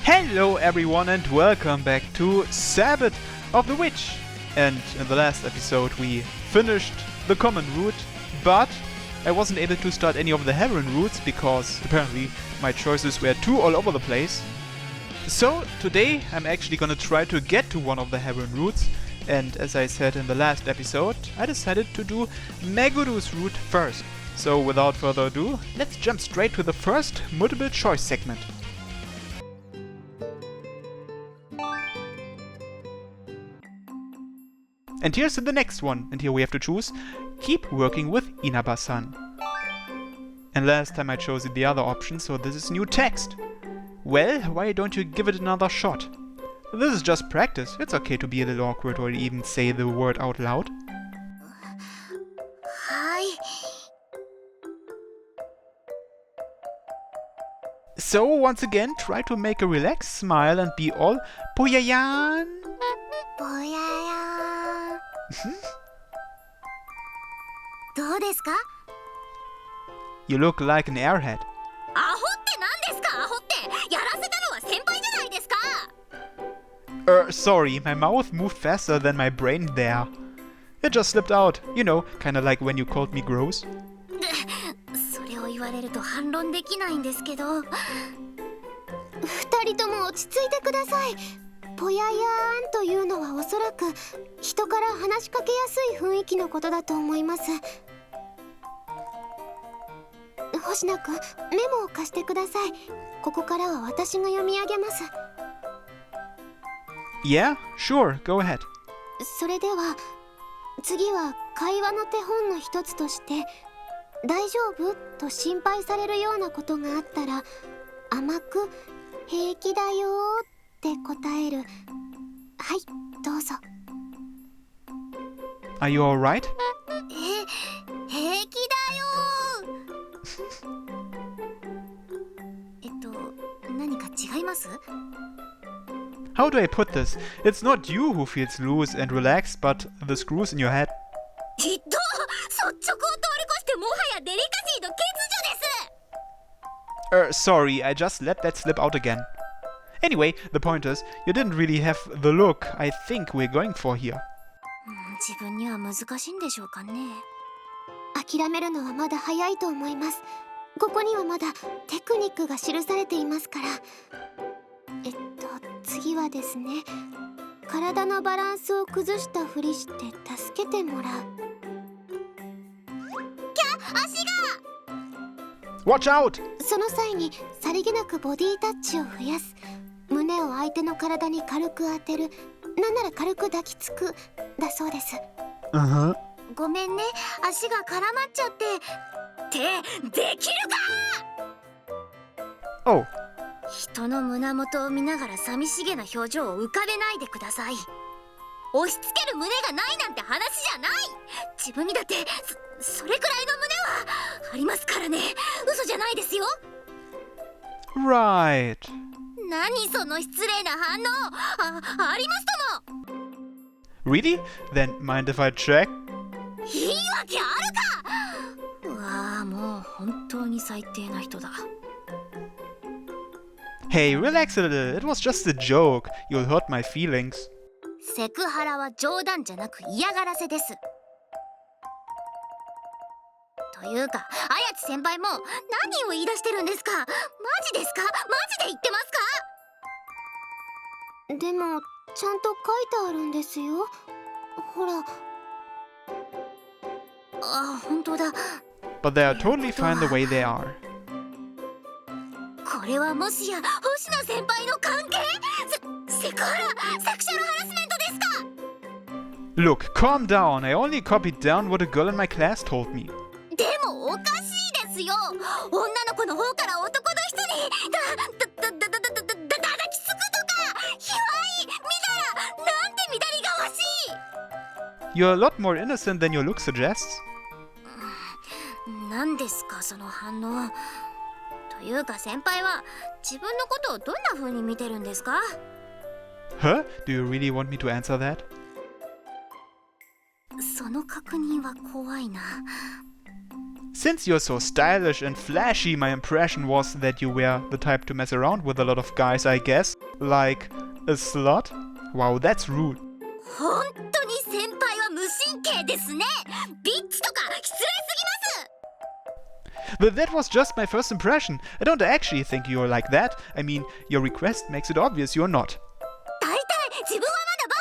Hello everyone and welcome back to Sabbat of the Witch. And in the last episode we finished the common route, but I wasn't able to start any of the heron routes because apparently my choices were too all over the place. So today I'm actually gonna try to get to one of the heron routes, and as I said in the last episode, I decided to do Meguru's route first. So without further ado, let's jump straight to the first multiple choice segment. And here's the next one, and here we have to choose keep working with Inasan. And last time I chose the other option, so this is new text. Well, why don't you give it another shot? This is just practice, it's okay to be a little awkward or even say the word out loud. So once again, try to make a relaxed smile and be all Poyayan. You look like an airhead. Sorry, my mouth moved faster than my brain there. It just slipped out, you know, kinda like when you called me gross. それを言われると反論できないんですけど、2人とも落ち着いてください。ぽややーんというのはおそらく人から話しかけやすい雰囲気のことだと思います。星名くん、メモを貸してください。ここからは私が読み上げます。Yeah, sure, go ahead. それでは次は会話の手本の一つとして大丈夫と心配されるようなことがあったら甘く平気だよって答える。はい、どうぞ。 Are you alright? 平気だよ何か違います？ How do I put this? It's not you who feels loose and relaxed, but the screws in your head. 率直を通り越してもはやデリカシーの欠如です。 Sorry, I just let that slip out again. Anyway, the point is, you didn't really have the look I think we're going for here. 自分には難しいんでしょうかね。諦めるのはまだ早いと思います。ここにはまだテクニックが記されていますから。次はですね、体のバランスを崩したふりして助けてもらう。足が Watch out! その際にさりげなくボディタッチを増やす。胸を相手の体に軽く当てる。なんなら軽く抱きつく。だそうです。ごめんね、足が絡まっちゃって。できるか！ Oh. 人の胸元を見ながら寂しげな表情を浮かべないでください。押し付ける胸がないなんて話じゃない。自分にだってそれくらいの胸はありますからね。嘘じゃないですよ。 Right. 何その失礼な反応。ありますとも。 Really? Then mind if I check? いいわけあるか。うわあ、もう本当に最低な人だ。Hey, relax a little. It was just a joke. You'll hurt my feelings. セクハラは冗談じゃなく嫌がらせです。というか、綾地先輩も何を言い出してるんですか？マジですか？マジで言ってますか？でも、ちゃんと書いてあるんですよ。ほら。本当だ。But they are totally fine the way they are. これはもしや星野先輩の関係？セクハラ、セクシャルハラスメントですか？ Look, calm down. I only copied down what a girl in my class told me. でもおかしいですよ。女の子の方から男の人に抱きつくとか、ひわい、みだら、なんてみだりが欲しい。 You're a lot more innocent than your look suggests. 何ですかその反応。というか先輩は自分のことをどんな風に見てるんですか？ Huh? Do you really want me to answer that? その確認は怖いな。Since you're so stylish and flashy, my impression was that you were the type to mess around with a lot of guys, I guess. Like a slut? Wow, that's rude. 本当に先輩は無神経ですね。ビッチとか失礼すぎます。 But that was just my first impression. I don't actually think you're like that. I mean, your request makes it obvious you're not. 大体自分はまだバ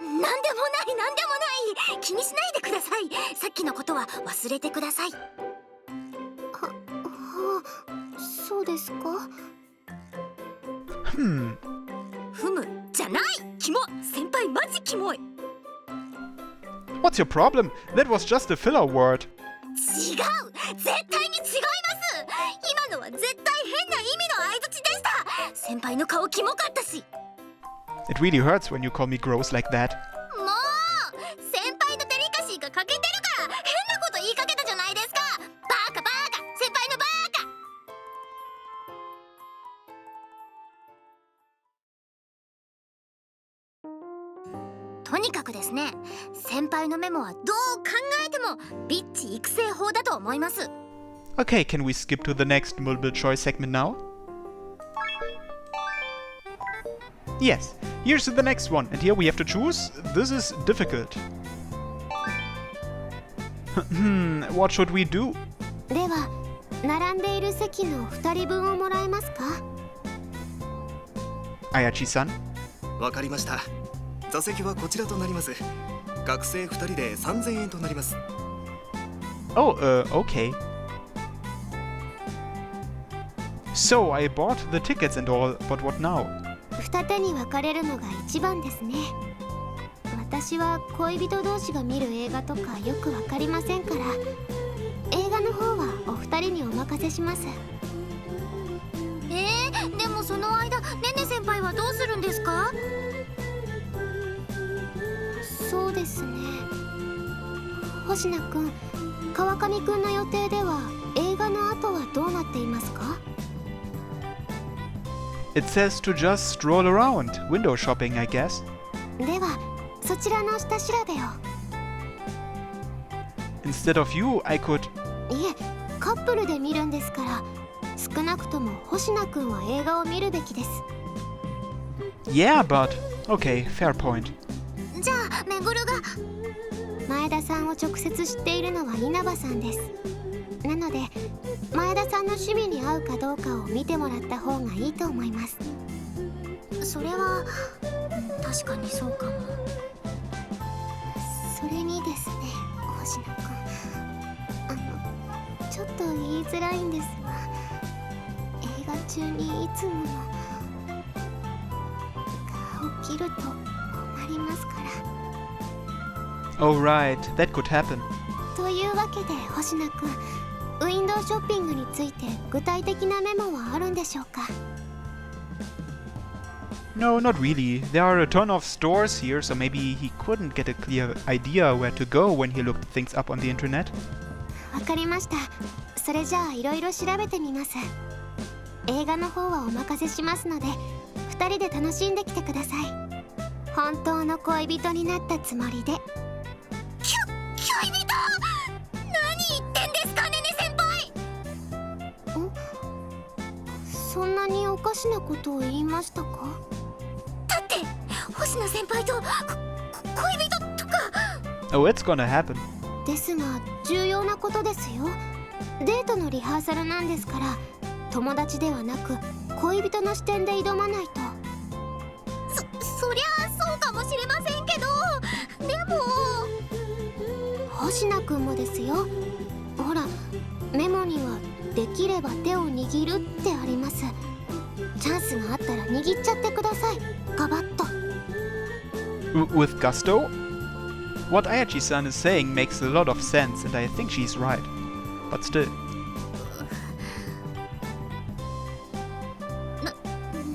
なんでもない気にしないでください。さっきのことは忘れてください。そうですか。ふむじゃない。キモ。先輩マジキモい。 What's your problem? That was just a filler word. 違う。絶対に違います。今のは絶対変な意味の相槌でした。先輩の顔キモかったし。 It really hurts when you call me gross like that. もう先輩のデリカシーが欠けてるから変なこと言いかけたじゃないですか。バカ先輩のバカ。とにかくですね、先輩のメモはどう考えてもビッチ育成法だと思います。 Okay, can we skip to the next multiple choice segment now? Yes, here's the next one, and here we have to choose. This is difficult. What should we do? では、並んでいる席の2人分をもらえますか？ Ayachi-san? わかりました。座席はこちらとなります。学生2人で3000円となります。 Oh, okay. So, I bought the tickets and all, but what now? 二手に分かれるのが一番ですね。私は恋人同士が見る映画とかよく分かりませんから、映画の方はお二人にお任せします。でもその間、ねね先輩はどうするんですか？そうですね。星名くん、川上くんの予定では映画の後はどうなっていますか？ It says to just stroll around, window shopping, I guess. では、そちらの下調べを。 Instead of you, I could... いえ、カップルで見るんですから、少なくとも星名くんは映画を見るべきです。 Yeah, but... Okay, fair point. じゃあ、めぐるが。前田さんを直接知っているのは稲葉さんです。なので、前田さんの趣味に合うかどうかを見てもらった方がいいと思います。それは確かにそうかも。それにですね、星野くん、ちょっと言いづらいんですが、映画中にいつものが起きると困りますから。 Oh right, that could happen. というわけで星野くん、ウィンドウショッピングについて具体的なメモはあるんでしょうか？ No, not really. There are a ton of stores here, so maybe he couldn't get a clear idea where to go when he looked things up on the internet. わかりました。それじゃあいろいろ調べてみます。映画の方はお任せしますので、2人で楽しんできてください。本当の恋人になったつもりで。恋人？何言ってんですか、ねね先輩。そんなにおかしなことを言いましたか？だって星野先輩と恋人とか。 Oh, it's gonna happen. ですが重要なことですよ。デートのリハーサルなんですから、友達ではなく恋人の視点で挑まないと。そりゃあそうかもしれませんけど、でも星名くんもですよ。ほら、メモにはできれば手を握るってあります。チャンスがあったら握っちゃってください。ガバッと。 With gusto? What Ayachi-san is saying makes a lot of sense, and I think she's right. But still.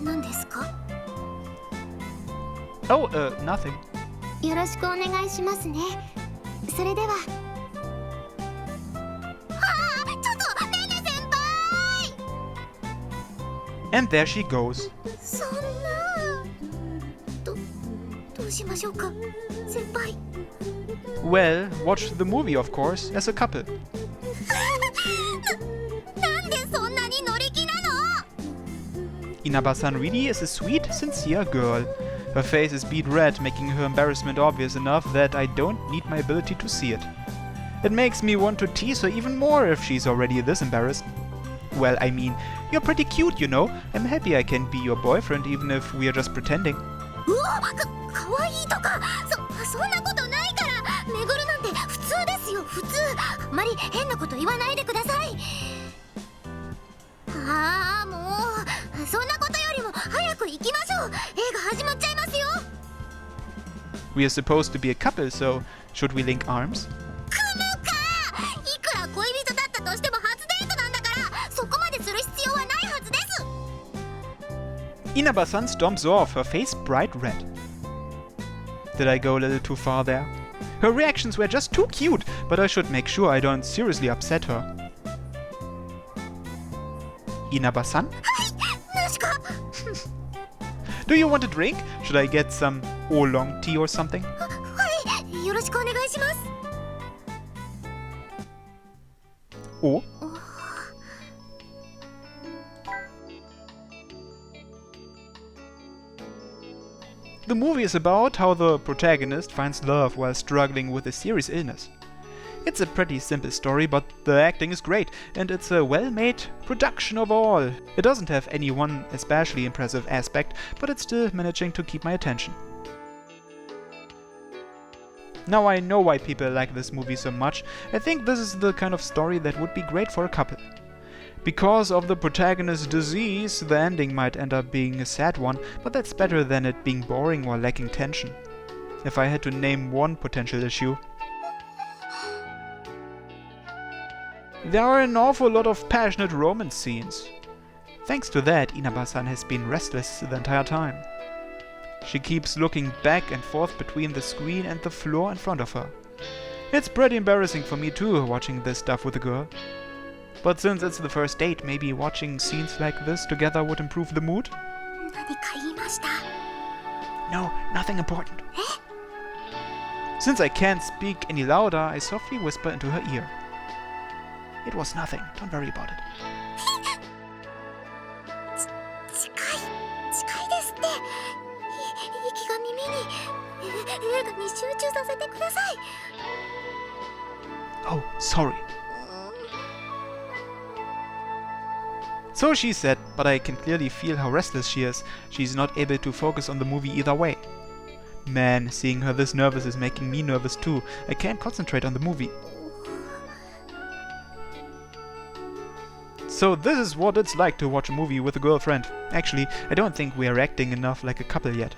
なんですか？ Oh, nothing. よろしくお願いしますね。それでは。ちょっとねね先輩。 And there she goes. そんな。どうしましょうか、先輩。Well, watch the movie, of course, as a couple. なんでそんなに乗り気なの？ Inasan really is a sweet, sincere girl. Her face is beet red, making her embarrassment obvious enough that I don't need my ability to see it. It makes me want to tease her even more if she's already this embarrassed. Well, I mean, you're pretty cute, you know. I'm happy I can be your boyfriend even if we're just pretending. うわ、かわいいとか、そんなことないから。めぐるなんて普通ですよ、普通。あまり変なこと言わないでください。ああ、もうそんなことよりも早く行きましょう。映画始まっちゃいますよ。 We are supposed to be a couple, so should we link arms? くら恋人だったとしても初デートなんだから、そこまでする必要はないはずです。 Inasan stomps off, her face bright red. Did I go a little too far there? Her reactions were just too cute, but I should make sure I don't seriously upset her. Inasan? ナシカ。 Do you want a drink? Should I get some oolong tea or something? はい、よろしくお願いします。 Oh? The movie is about how the protagonist finds love while struggling with a serious illness. It's a pretty simple story, but the acting is great, and it's a well-made production overall. It doesn't have any one especially impressive aspect, but it's still managing to keep my attention. Now I know why people like this movie so much. I think this is the kind of story that would be great for a couple. Because of the protagonist's disease, the ending might end up being a sad one, but that's better than it being boring or lacking tension. If I had to name one potential issue, there are an awful lot of passionate romance scenes. Thanks to that, Inasan has been restless the entire time. She keeps looking back and forth between the screen and the floor in front of her. It's pretty embarrassing for me too, watching this stuff with a girl. But since it's the first date, maybe watching scenes like this together would improve the mood? 何か言いました？ No, nothing important. Since I can't speak any louder, I softly whisper into her ear. It was nothing, don't worry about it. 近いですって。息が耳に。映画に集中させてください。 Oh, sorry. So she said, but I can clearly feel how restless she is. She's not able to focus on the movie either way. Man, seeing her this nervous is making me nervous too. I can't concentrate on the movie. So this is what it's like to watch a movie with a girlfriend. Actually, I don't think we are acting enough like a couple yet.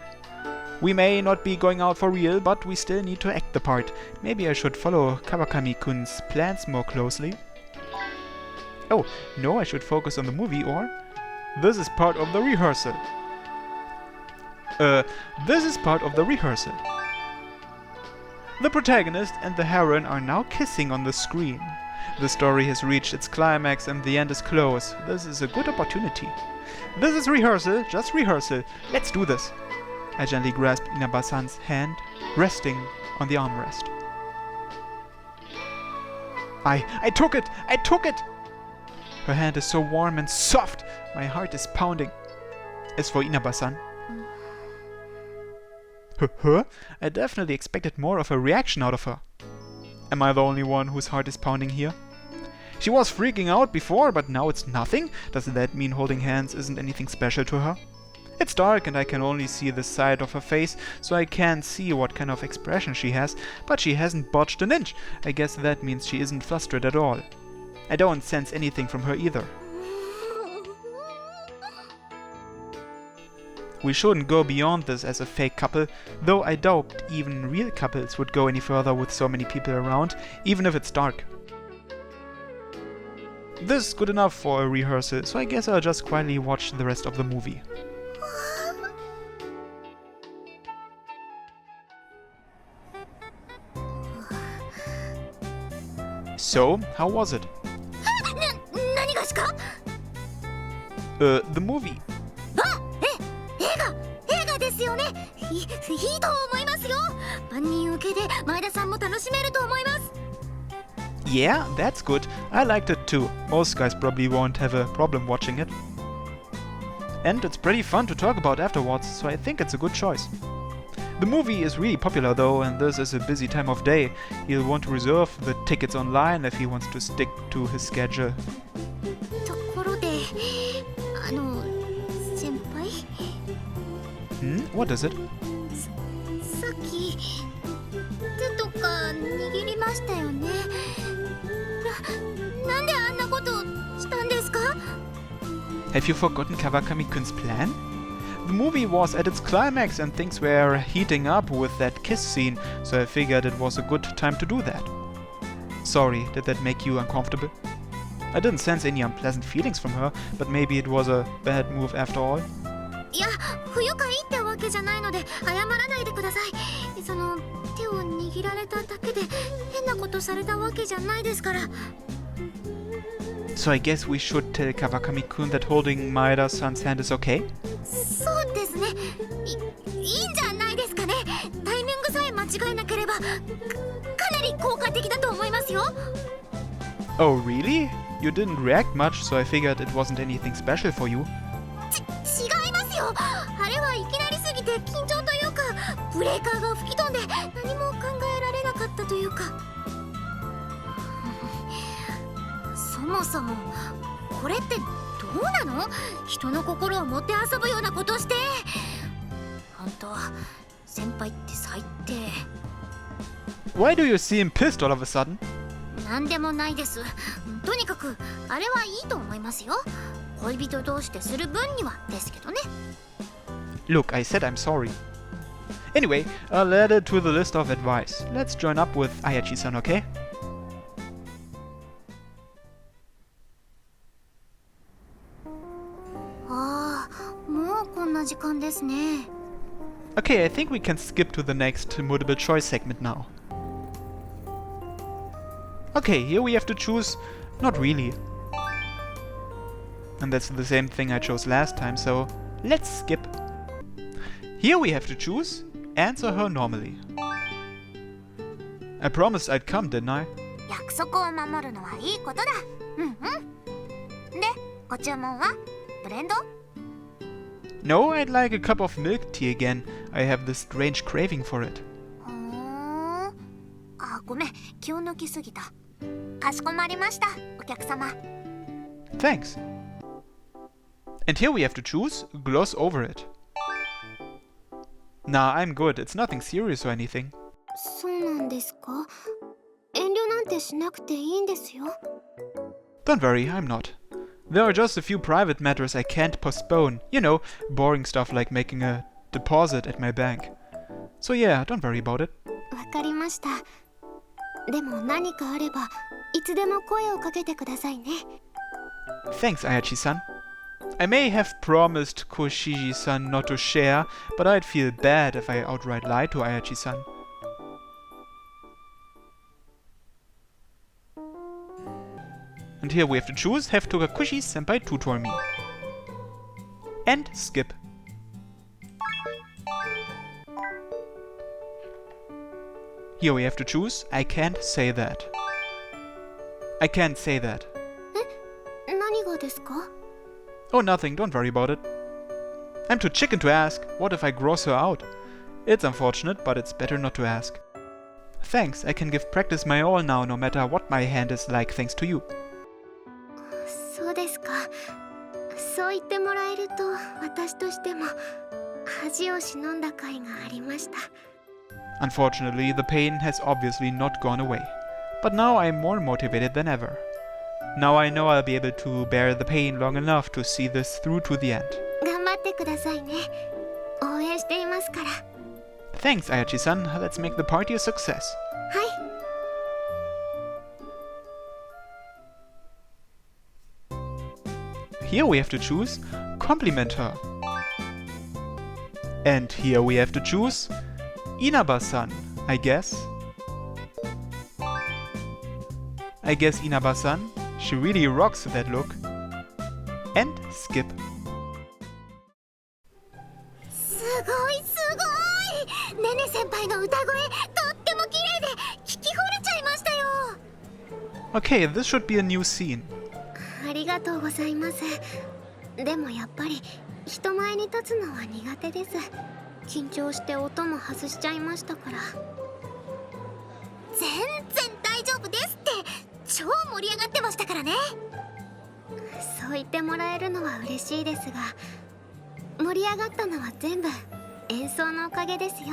We may not be going out for real, but we still need to act the part. Maybe I should follow Kawakami-kun's plans more closely. Oh, no, I should focus on the movie, or... This is part of the rehearsal. This is part of the rehearsal. The protagonist and the heroine are now kissing on the screen. The story has reached its climax and the end is close. This is a good opportunity. This is rehearsal, just rehearsal. Let's do this. I gently grasped Inasan's hand, resting on the armrest. I took it! I took it! Her hand is so warm and soft, my heart is pounding. As for Inasan, her? I definitely expected more of a reaction out of her. Am I the only one whose heart is pounding here? She was freaking out before, but now it's nothing? Does that mean holding hands isn't anything special to her? It's dark and I can only see the side of her face, so I can't see what kind of expression she has, but she hasn't budged an inch. I guess that means she isn't flustered at all. I don't sense anything from her either. We shouldn't go beyond this as a fake couple, though I doubt even real couples would go any further with so many people around, even if it's dark. This is good enough for a rehearsal, so I guess I'll just quietly watch the rest of the movie. So, how was it? 何がですか？ The movie. 映画ですよね。いいと思いますよ。万人受けで前田さんも楽しめると思います。 Yeah, that's good. I liked it too. Most guys probably won't have a problem watching it. And it's pretty fun to talk about afterwards, so I think it's a good choice. The movie is really popular though, and this is a busy time of day. He'll want to reserve the tickets online if he wants to stick to his schedule. ところで、先輩、 What is it? さっき手とか握りましたよね。なんであんなことしたんですか？ Have you forgotten Kawakami-kun's plan? The movie was at its climax and things were heating up with that kiss scene, so I figured it was a good time to do that. Sorry, did that make you uncomfortable? I didn't sense any unpleasant feelings from her, but maybe it was a bad move after all. いや、不愉快ってわけじゃないので謝らないでください。その手を握られただけで変なことされたわけじゃないですから。 So I guess we should tell Kawakami-kun that holding Maeda-san's hand is okay? そうですね。いいんじゃないですかね。タイミングさえ間違えなければかなり効果的だと思いますよ。 Oh really? You didn't react much, so I figured it wasn't anything special for you. 違いますよ。あれはいきなりすぎて緊張というか、ブレーカーが吹き飛んで何も考えられなかったというか。そもそもこれってどうなの？人の心をもてあそぶようなことして。本当先輩って最低。 Why do you seem pissed all of a sudden? なんでもないです。とにかくあれはいいと思いますよ。恋人同士でする分にはですけどね。 Look, I said I'm sorry. Anyway, I'll add it to the list of advice. Let's join up with Ayachi-san, okay? ああ、もうこんな時間ですね。 Okay, I think we can skip to the next multiple choice segment now. Okay, here we have to choose... Not really. And that's the same thing I chose last time, so let's skip. Here we have to choose answer her normally. I promised I'd come, didn't I? 約束を守るのはいいことだ。うんうん。で、ご注文はブレンド？ No, I'd like a cup of milk tea again. I have this strange craving for it. ふーん。あ、ごめん、気を抜きすぎた。かしこまりました、お客様。 Thanks. And here we have to choose gloss over it. Nah, I'm good. It's nothing serious or anything. そうなんですか？遠慮なんてしなくていいんですよ。 Don't worry, I'm not. There are just a few private matters I can't postpone. You know, boring stuff like making a deposit at my bank. So yeah, don't worry about it. わかりました。でも何かあればいつでも声をかけてくださいね。 Thanks, Ayachi-san. I may have promised Koshiji-san not to share, but I'd feel bad if I outright lied to Ayachi-san. And here we have to choose have Togakushi-senpai tutor me. And skip. Here we have to choose I can't say that. I can't say that. 何がですか？ Oh, nothing, don't worry about it. I'm too chicken to ask. What if I gross her out? It's unfortunate, but it's better not to ask. Thanks, I can give practice my all now, no matter what my hand is like, thanks to you. そうですか。そう言ってもらえると私としても恥を忍んだ甲斐がありました。 Unfortunately, the pain has obviously not gone away. But now I'm more motivated than ever. Now I know I'll be able to bear the pain long enough to see this through to the end. 頑張ってくださいね。応援していますから。 Thanks, Ayachi-san. Let's make the party a success. はい。 Here we have to choose compliment her. And here we have to choose Inaba-san, I guess. I guess Inaba-san, she really rocks that look. And skip. すごいすごい。Okay, this should be a new scene. ありがとうございます。でもやっぱり人前に立つのは苦手です。緊張して音も外しちゃいましたから。全然大丈夫ですって、超盛り上がってましたからね。そう言ってもらえるのは嬉しいですが、盛り上がったのは全部演奏のおかげですよ。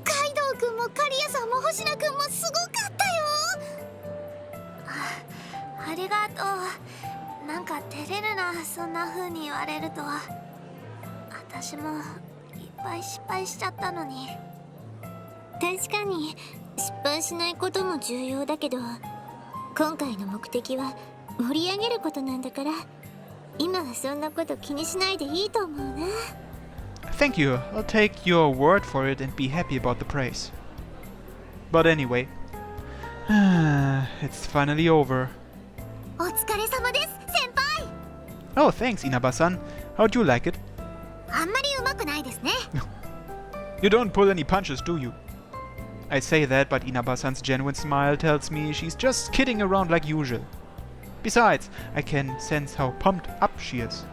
カイドウ君もカリアさんも星名君もすごかったよ。ありがとう。なんか照れるな、そんな風に言われると。私もいっぱい失敗しちゃったのに。確かに失敗しないことも重要だけど、今回の目的は盛り上げることなんだから、今はそんなこと気にしないでいいと思うな。Thank you. I'll take your word for it and be happy about the praise. But anyway, it's finally over. お疲れ様です、先輩。 Oh, thanks, Inaba-san. How'd you like it? あんまり上手くないですね。You don't pull any punches, do you? I say that, but Inaba-san's genuine smile tells me she's just kidding around like usual. Besides, I can sense how pumped up she is.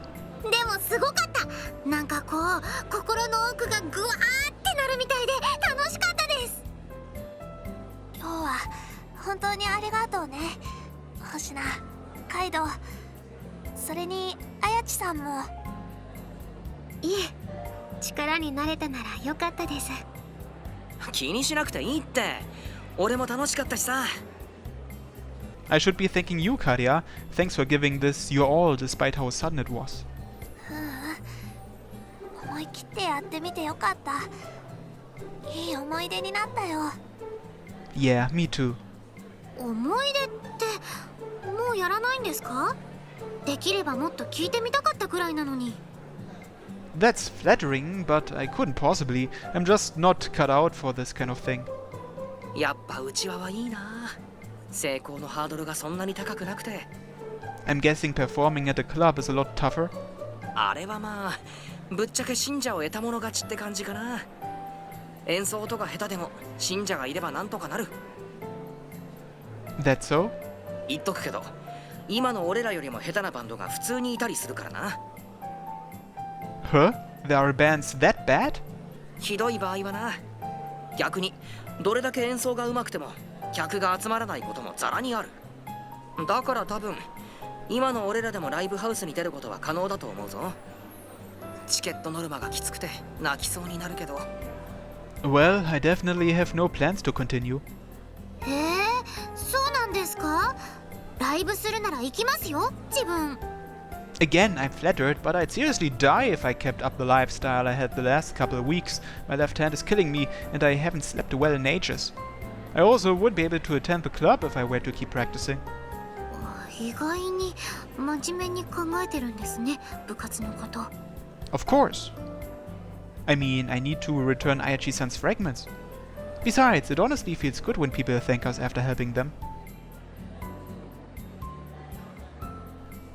でもすごかった。なんかこう心の奥がグワーってなるみたいで楽しかったです。今日は本当にありがとうね、星名、カイドウ、それにあやちさんも。いえ、力になれたならよかったです。気にしなくていいって。俺も楽しかったしさ。I should be thanking you, Karia. Thanks for giving this your all despite how sudden it was. 思い切ってやってみてよかった。いい思い出になったよ。Yeah, me too. 思い出ってもうやらないんですか？できればもっと聞いてみたかったくらいなのに。That's flattering, but I couldn't possibly. I'm just not cut out for this kind of thing. やっぱうちわはいいな。成功のハードルがそんなに高くなくて。I'm guessing performing at a club is a lot tougher. あれはまあぶっちゃけ信者を得た者勝ちって感じかな。演奏とか下手でも信者がいればなんとかなる。 That's so? 言っとくけど、今の俺らよりも下手なバンドが普通にいたりするからな。Huh? There are bands that bad? ひどい場合はな。逆にどれだけ演奏が上手くても客が集まらないこともザラにある。だから多分今の俺らでもライブハウスに出ることは可能だと思うぞ。チケットノルマがきつくて泣きそうになるけど。 Well, I definitely have no plans to continue. そうなんですか？ライブするなら行きますよ、自分。Again, I'm flattered, but I'd seriously die if I kept up the lifestyle I had the last couple of weeks. My left hand is killing me, and I haven't slept well in ages. I also would be able to attend the club if I were to keep practicing. 意外に真面目に考えてるんですね、部活のこと。Of course. I mean, I need to return Ayachi-san's fragments. Besides, it honestly feels good when people thank us after helping them.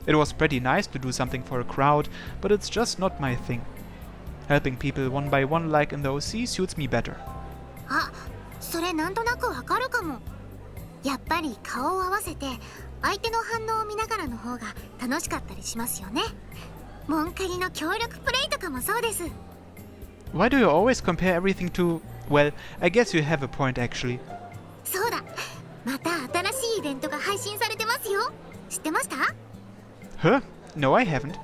It was pretty nice to do something for a crowd, but it's just not my thing. Helping people one by one like in the OC suits me better. あ、それなんとなくわかるかも。やっぱり顔を合わせて相手の反応を見ながらの方が楽しかったりしますよね。モンカリの協力プレイとかもそうです。 Why do you always compare everything to... Well, I guess you have a point actually. そうだ、また新しいイベントが配信されてますよ。知ってました？ Huh? No, I haven't.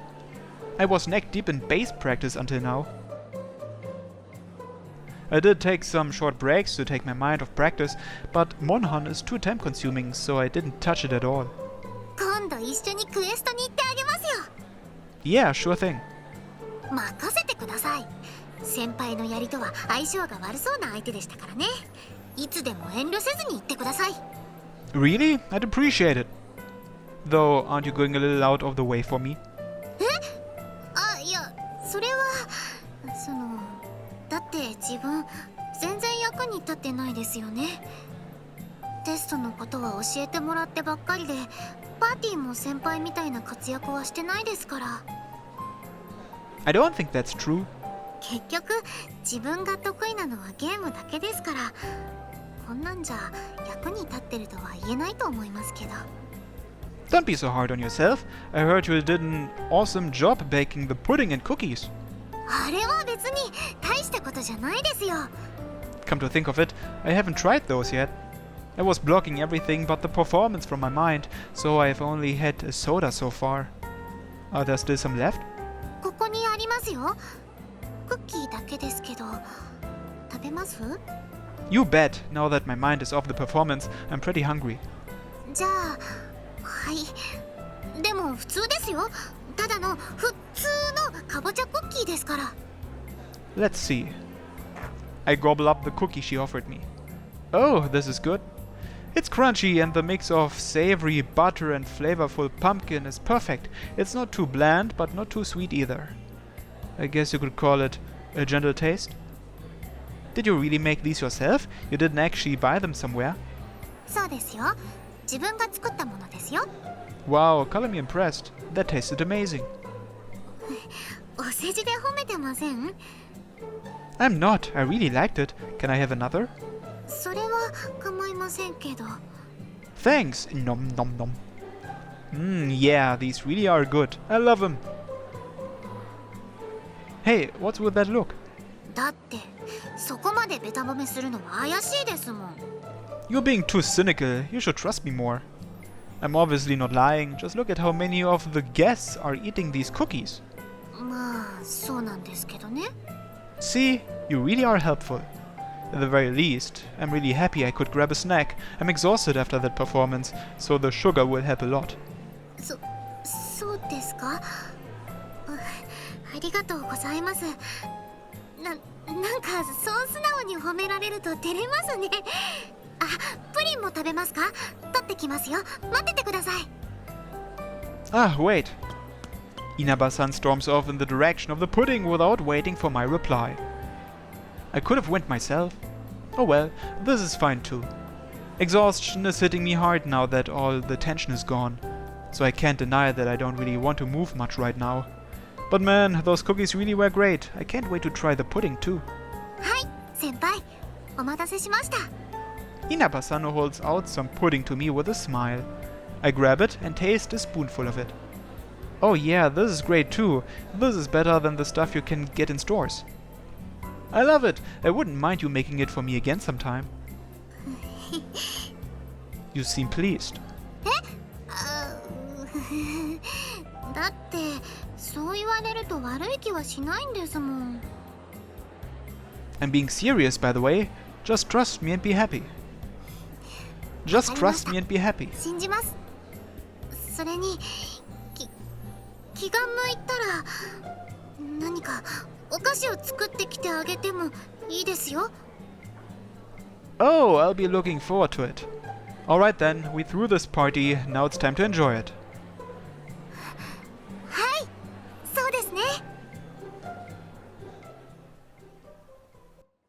I was neck deep in bass practice until now. I did take some short breaks to take my mind off practice, but Monhan is too time consuming, so I didn't touch it at all. 今度一緒にクエストに行ってあげますよ。 Yeah, sure thing. 任せてください。先輩の槍とは相性が悪そうな相手でしたからね。いつでも遠慮せずに言ってください。 Really? I'd appreciate it. Though, aren't you going a little out of the way for me? あ、いや、それはだって自分全然役に立ってないですよね。テストのことは教えてもらってばっかりで、パーティーも先輩みたいな活躍はしてないですから。 I don't think that's true. 結局自分が得意なのはゲームだけですから、こんなんじゃ役に立ってるとは言えないと思いますけど。 Don't be so hard on yourself. I heard you did an awesome job baking the pudding and cookies. あれは別に大したことじゃないですよ。 Come to think of it, I haven't tried those yet. I was blocking everything but the performance from my mind, so I've only had a soda so far. Are there still some left? ここにありますよ。クッキーだけですけど、食べます？ You bet. Now that my mind is off the performance, I'm pretty hungry. じゃあ、はい。でも普通ですよ。ただの普通のかぼちゃクッキーですから。 Let's see. I gobble up the cookie she offered me. Oh, this is good. It's crunchy and the mix of savory butter and flavorful pumpkin is perfect. It's not too bland, but not too sweet either. I guess you could call it a gentle taste. Did you really make these yourself? You didn't actually buy them somewhere? そうですよ。自分が作ったものですよ。 Wow, color me impressed. That tasted amazing. お世辞で褒めてません？ I'm not. I really liked it. Can I have another? それは構いませんけど。 Thanks. Nom nom nom. Yeah, these really are good. I love them. Hey, what's with that look? だってそこまでベタ褒めするのは怪しいですもん。 You're being too cynical. You should trust me more. I'm obviously not lying. Just look at how many of the guests are eating these cookies. まあそうなんですけどね。 See, you really are helpful. At the very least, I'm really happy I could grab a snack. I'm exhausted after that performance, so the sugar will help a lot. そうですか？ありがとうございます。なんかそう素直に褒められると照れますね。あ、プリンも食べますか？取ってきますよ。待っててください。 Ah, wait. Inasan storms off in the direction of the pudding without waiting for my reply. I could have went myself. Oh well, this is fine too. Exhaustion is hitting me hard now that all the tension is gone, so I can't deny that I don't really want to move much right now. But man, those cookies really were great. I can't wait to try the pudding too. はい、先輩。お待たせしました。 Inasan holds out some pudding to me with a smile. I grab it and taste a spoonful of it. Oh yeah, this is great too. This is better than the stuff you can get in stores. I love it. I wouldn't mind you making it for me again sometime. You seem pleased. だってそう言われると悪い気はしないんですもん。 I'm being serious, by the way. Just trust me and be happy. Just trust me and be happy. 信じます。それに気が向いたら何かお菓子を作ってきてあげてもいいですよ。 Oh, I'll be looking forward to it. Alright then, we threw this party, now it's time to enjoy it.